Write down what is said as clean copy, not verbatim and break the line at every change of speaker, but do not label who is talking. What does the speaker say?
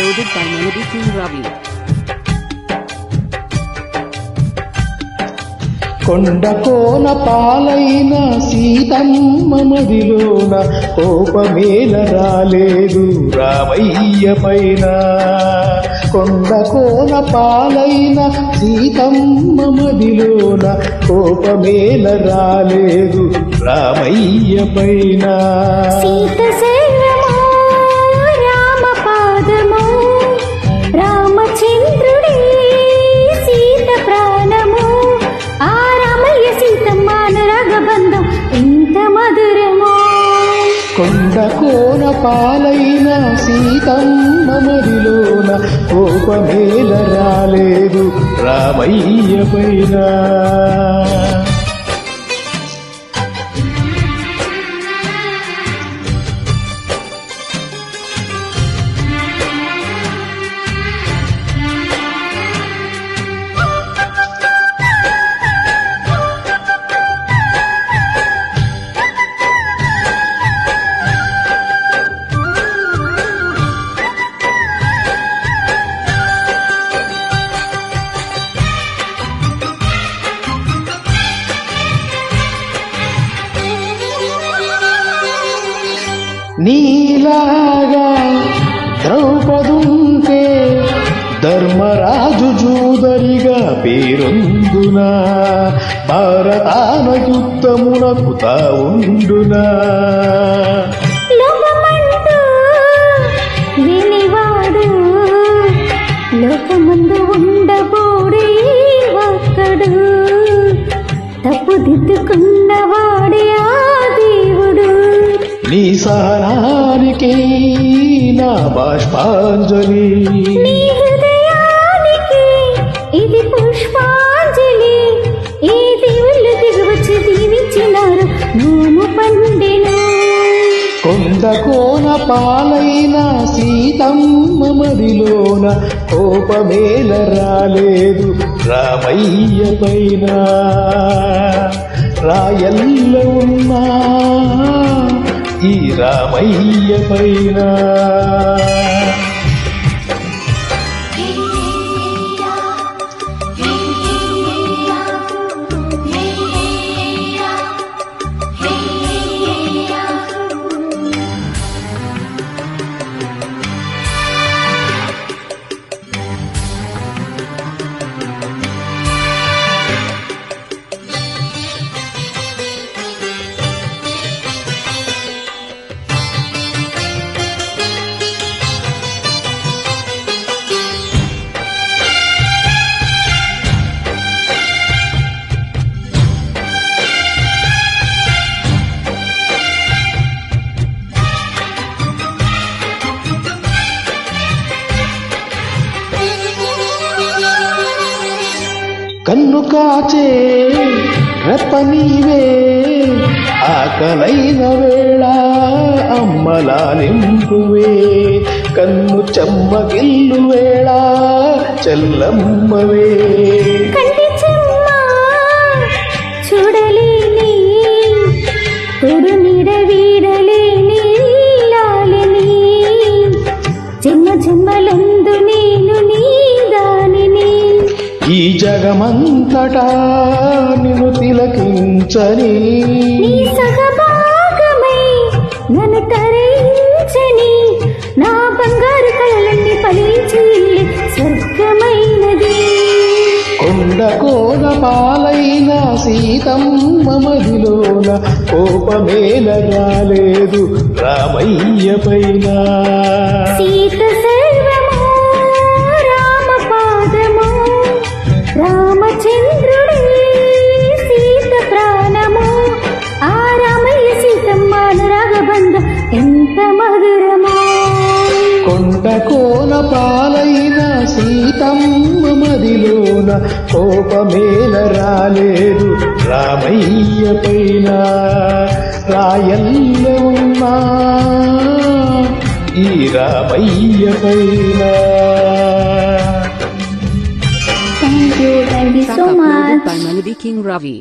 Uploaded by Melody King Ravi.
కొండ కోన పాలైన సీతమ్మ మదిలోన కోపమేల రాలేదు రామయ్య పైన. కొండ కోన పాలైన సీతమ్మ మదిలోన కోపమేల రాలేదు రామయ్య పైన. కొండ కోన పాలైన సీతమ్మ మదిలోన కోపమేల రాలేదు రామయ్య పైన. నీలాగా ద్రౌపదుంటే ధర్మరాజు జూదరిగా పేరొందునా భారతాన యుద్ధమునకు తావుండునా.
లోకమందు ఉండబోడే ఒక్కడు తప్పు దిద్దుకున్నవాడే ఆ దేవుడు.
నీ సహనానికి నా బాష్పాంజలి,
నీ హృదయానికి ఇది పుష్పాంజలి. ఈ దేవుళ్ళు దిగువచ్చి దీవించినారు నోము పండెను.
కొండ కోన పాలైన సీతమ్మ మదిలోన కోపమేల రాలేదు రామయ్య పైన. రాయల్ల ఉన్నా ఈ రామయ్య పైన. కన్ను కాచే రెప్ప నీవే ఆకలైన వేళ అమ్మలాలింపువే. కన్ను చెమ్మగిల్లు వేళ చెల్లమ్మవే.
చూడలేని తొడు నీడ వీడలేని లాలిని జన్మ జన్మలందు నేను నీ దానిని.
ఈ జగమంతటా నిన్ను తిలకించని
నీ సగభాగమై నన్ను తరించని నా బంగారు కలలన్నీ ఫలించి స్వర్గమైనది.
కొండ కోన పాలైన సీతమ్మ మదిలోన కోపమేల రాలేదు రామయ్య పైన.
సీత సర్వము రామ పాదము, రామచంద్రుడే సీత ప్రాణము. ఆ రామయ్య సీతమ్మ అనురాగబంధం ఎంత మధురమో.
కొండ కోన పాలైన సీతమ్మ మదిలోన కోపమేల రాలేదు రామయ్య పైన. రాయల్ల ఉన్నా ఈ రామయ్య పైన.
Thank you so much.
Uploaded by Melody King Ravi.